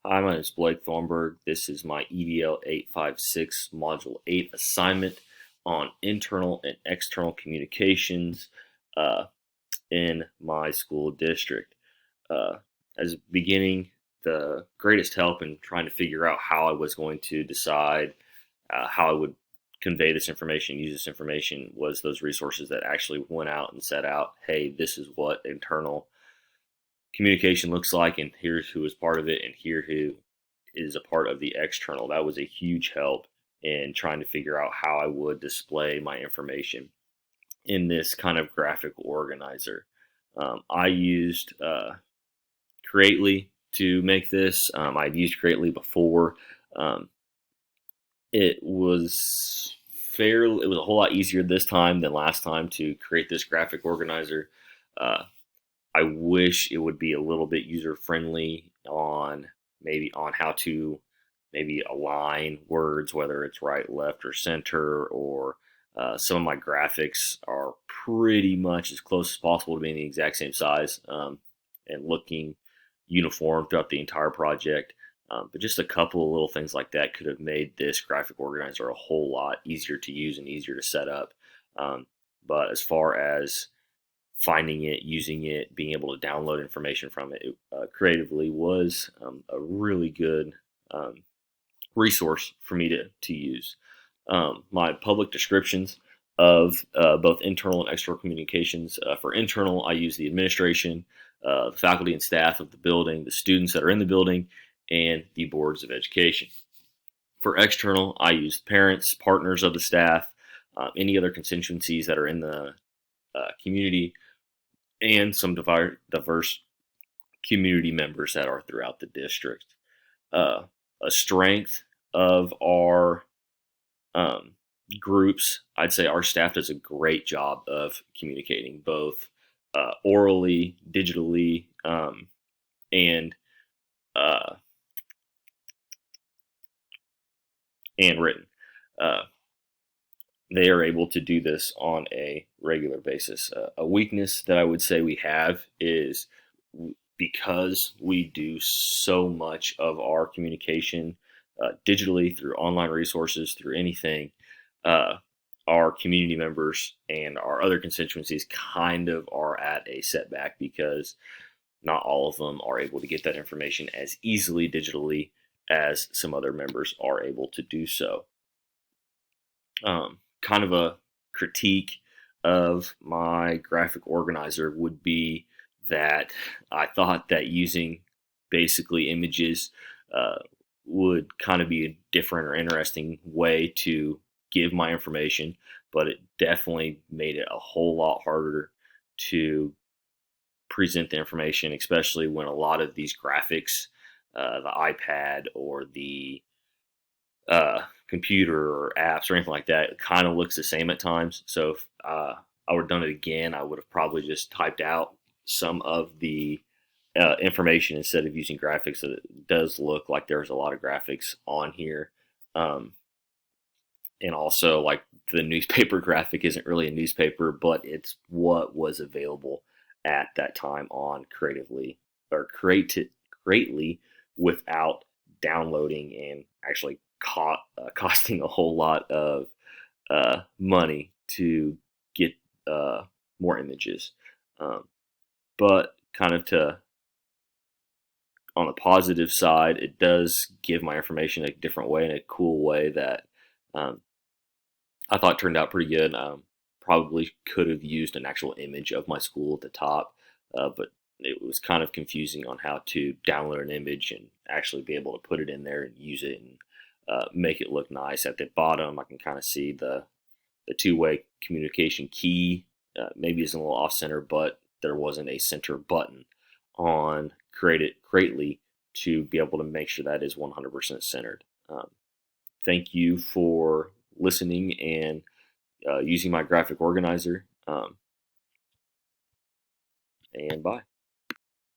Hi, my name is Blake Thornburg. This is my EDL 856 Module 8 assignment on internal and external communications uh, in my school district. Uh, as beginning, the greatest help in trying to figure out how I was going to decide how I would convey this information, use this information, was those resources that actually went out and set out, hey, this is what internal communication looks like, and here's who is part of it, and here who is a part of the external. That was a huge help in trying to figure out how I would display my information in this kind of graphic organizer. I used Creately to make this. I'd used Creately before. Um, it was it was a whole lot easier this time than last time to create this graphic organizer. Uh, I wish it would be a little bit user friendly on how to maybe align words, whether it's right, left, or center, or some of my graphics are pretty much as close as possible to being the exact same size and looking uniform throughout the entire project. But just a couple of little things like that could have made this graphic organizer a whole lot easier to use and easier to set up. But as far as finding it, using it, being able to download information from it, creatively was a really good resource for me to use. My public descriptions of both internal and external communications. For internal, I use the administration, the faculty and staff of the building, the students that are in the building, and the boards of education. For external, I use parents, partners of the staff, any other constituencies that are in the community, and some diverse community members that are throughout the district. A strength of our groups, I'd say our staff does a great job of communicating, both orally, digitally, and uh, and written. Uh, they are able to do this on a regular basis. A weakness that I would say we have is because we do so much of our communication digitally through online resources, through anything, uh, our community members and our other constituencies kind of are at a setback because not all of them are able to get that information as easily digitally as some other members are able to do so. Kind of a critique of my graphic organizer would be that I thought that using basically images would kind of be a different or interesting way to give my information, but it definitely made it a whole lot harder to present the information, especially when a lot of these graphics, the iPad or the computer or apps or anything like that, it kind of looks the same at times. So if I would have done it again, I would have probably just typed out some of the information instead of using graphics. So it does look like there's a lot of graphics on here. And also, like, the newspaper graphic isn't really a newspaper, but it's what was available at that time on Creatively or Greatly without downloading and actually costing a whole lot of money to get more images. But kind of to on the positive side, it does give my information a different way, in a cool way that um, I thought turned out pretty good. Probably could have used an actual image of my school at the top, but it was kind of confusing on how to download an image and actually be able to put it in there and use it and make it look nice. At the bottom, I can kind of see the two-way communication key. Maybe it's a little off center, but there wasn't a center button on Creately to be able to make sure that is 100% centered. Thank you for listening and using my graphic organizer. And bye.